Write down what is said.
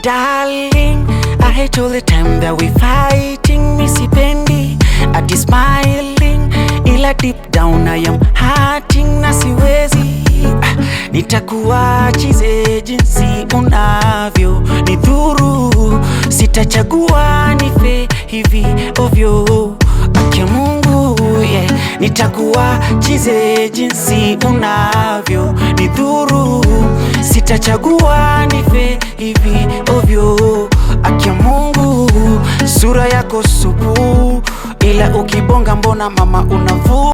darling, I hate all the time that we fighting. Missy Pendi, I be smiling, ila deep down I am hurting. Na siwezi nitakuwa chize jinsi unavyo nidhuru. Sitachagua nife hivi ovyo, akia Mungu, yeah. Nitakuwa chize jinsi unavyo nidhuru. Sitachagua nife hivi ovyo, akia Mungu. Sura yako supu, ila ukibonga mbona mama unavu